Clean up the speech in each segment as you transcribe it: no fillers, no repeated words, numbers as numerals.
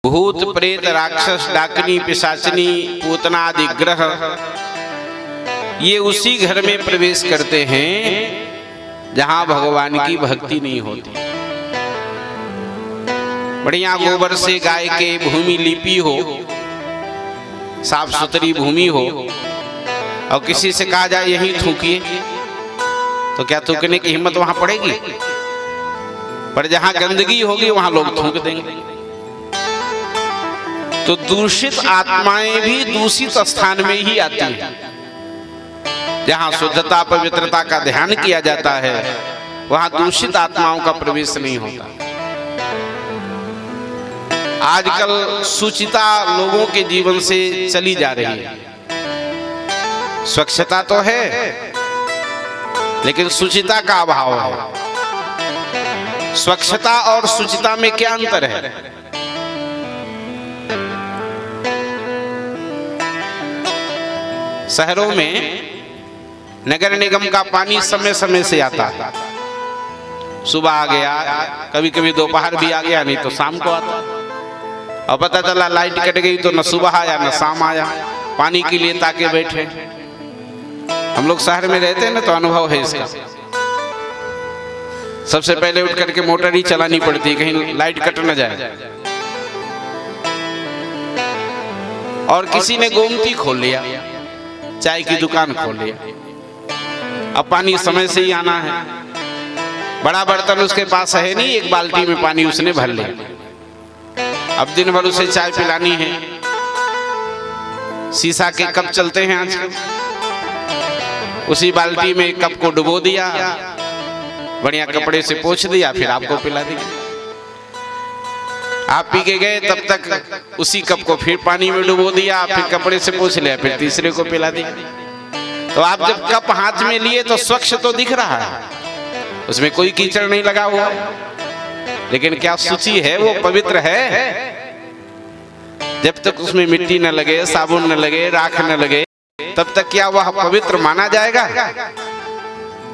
भूत प्रेत राक्षस डाकनी पिशाचनी पूतना आदि ग्रह ये उसी घर में प्रवेश करते हैं जहां भगवान की भक्ति नहीं होती। बढ़िया गोबर से गाय के भूमि लिपी हो, साफ सुथरी भूमि हो, और किसी से कहा जाए यहीं थूकिए, तो क्या थूकने की हिम्मत वहां पड़ेगी? पर जहां गंदगी होगी वहां लोग थूक देंगे। तो दूषित आत्माएं भी दूषित स्थान में ही आती हैं। जहां शुद्धता पवित्रता का ध्यान किया जाता है वहां दूषित आत्माओं का प्रवेश नहीं होता। आजकल सुचिता लोगों के जीवन से चली जा रही है। स्वच्छता तो है लेकिन सुचिता का अभाव है। स्वच्छता और सुचिता में क्या अंतर है? शहरों में नगर निगम का पानी समय समय से आता है। सुबह आ गया, कभी कभी दोपहर भी आ गया, नहीं तो शाम को आता। और पता चला लाइट कट गई तो न सुबह आया न शाम आया, पानी के लिए ताके बैठे। हम लोग शहर में रहते हैं ना, तो अनुभव है इसका। सबसे पहले उठ करके मोटर ही चलानी पड़ती है, कहीं लाइट कट न जाए। और किसी ने गोमती खोल लिया, चाय की दुकान खोल लिया, अब पानी समय से ही आना है। बड़ा बर्तन उसके पास है नहीं, एक बाल्टी में पानी उसने भर लिया। अब दिन भर उसे चाय पिलानी है। शीशा के कप चलते हैं आजकल, उसी बाल्टी में कप को डुबो दिया, बढ़िया कपड़े से पोंछ दिया, फिर आपको पिला दिया। आप पी के गए, तब तक उसी कप को फिर पानी में डुबो दिया, फिर कपड़े से पोंछ लिया, फिर तीसरे को पिला दिया। तो आप जब कप हाथ में लिए तो स्वच्छ तो दिख रहा है, उसमें कोई कीचड़ नहीं लगा हुआ, लेकिन क्या शुचि है? वो पवित्र है? जब तक उसमें मिट्टी न लगे, साबुन न लगे, राख न लगे, तब तक क्या वह पवित्र माना जाएगा?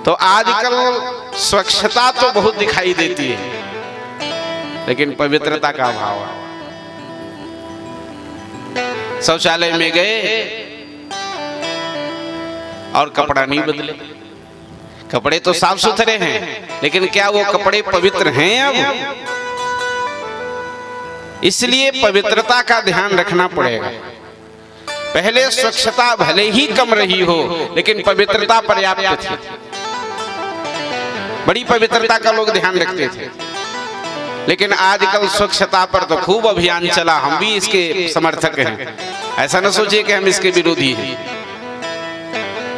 तो आजकल स्वच्छता तो बहुत दिखाई देती है, लेकिन पवित्रता का अभाव है। शौचालय में गए और कपड़ा नहीं बदले। कपड़े तो साफ सुथरे हैं, लेकिन क्या वो कपड़े पवित्र हैं? अब इसलिए पवित्रता का ध्यान रखना पड़ेगा। पहले स्वच्छता भले ही कम रही हो, लेकिन पवित्रता पर्याप्त थी। बड़ी पवित्रता का लोग ध्यान रखते थे। लेकिन आजकल स्वच्छता पर तो खूब अभियान चला, हम भी इसके समर्थक हैं। ऐसा न सोचिए कि हम इसके विरोधी हैं,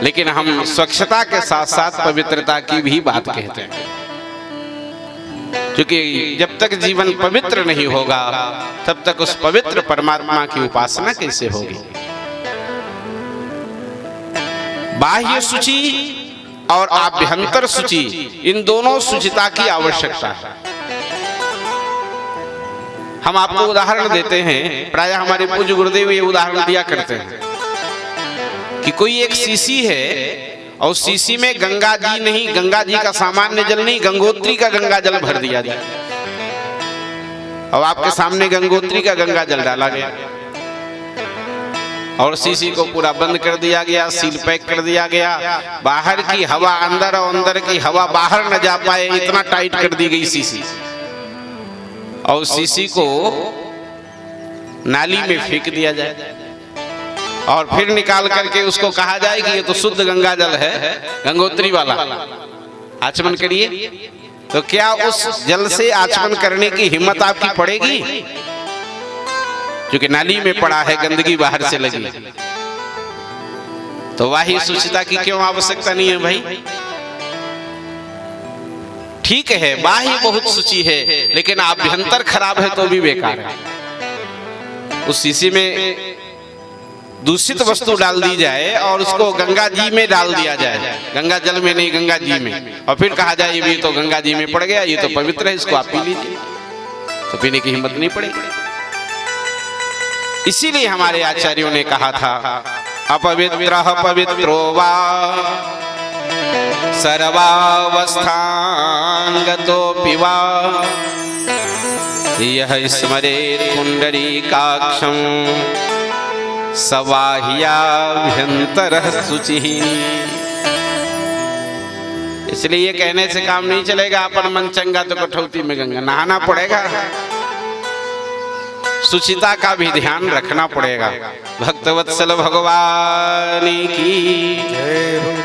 लेकिन हम स्वच्छता के साथ साथ पवित्रता की भी बात कहते हैं। क्योंकि जब तक जीवन पवित्र नहीं होगा, तब तक उस पवित्र परमात्मा की उपासना कैसे होगी? बाह्य शुचि और आभ्यंतर शुचि, इन दोनों शुचिता की आवश्यकता है। हम आपको उदाहरण देते हैं, प्रायः हमारे पूज्य गुरुदेव ये उदाहरण दिया करते हैं कि कोई एक शीशी है और शीशी में गंगा जी नहीं, गंगा जी का सामान्य जल नहीं, गंगोत्री का गंगा जल भर दिया जाए। और आपके सामने गंगोत्री का गंगा जल डाला गया और शीशी को पूरा बंद कर दिया गया, सील पैक कर दिया गया। बाहर की हवा अंदर और अंदर की हवा बाहर न जा पाए, इतना टाइट कर दी गई शीशी। और शीशी को नाली में फेंक दिया जाए और फिर निकाल करके उसको कहा जाए कि ये तो शुद्ध गंगा जल है, गंगोत्री वाला, आचमन करिए। तो क्या उस जल से आचमन करने की हिम्मत आपकी पड़ेगी? क्योंकि नाली में पड़ा है, गंदगी बाहर से लगी। तो वाही शुचिता की क्यों आवश्यकता नहीं है भाई? ठीक है, बाह्य बहुत शुचि है, लेकिन आभ्यंतर खराब है तो भी बेकार है। उस शीशी में दूषित वस्तु डाल दी जाए और उसको गंगा जी में डाल दिया जाए, गंगा जल में नहीं, गंगा जी में, और फिर कहा जाए ये तो गंगा जी में पड़ गया, ये तो पवित्र है, इसको आप पी लीजिए, तो पीने की हिम्मत नहीं पड़ेगी। इसीलिए हमारे आचार्यों ने कहा था, अपवित्रः पवित्रो वा सर्वावस्थांगतोऽपि वा यह स्मरेत् पुंडरीकाक्षं सबाह्याभ्यंतरः शुचिः। इसलिए ये कहने से काम नहीं चलेगा, अपन मन चंगा तो कठौती में गंगा, नहाना पड़ेगा, शुचिता का भी ध्यान रखना पड़ेगा। भक्तवत्सल भगवान की जय।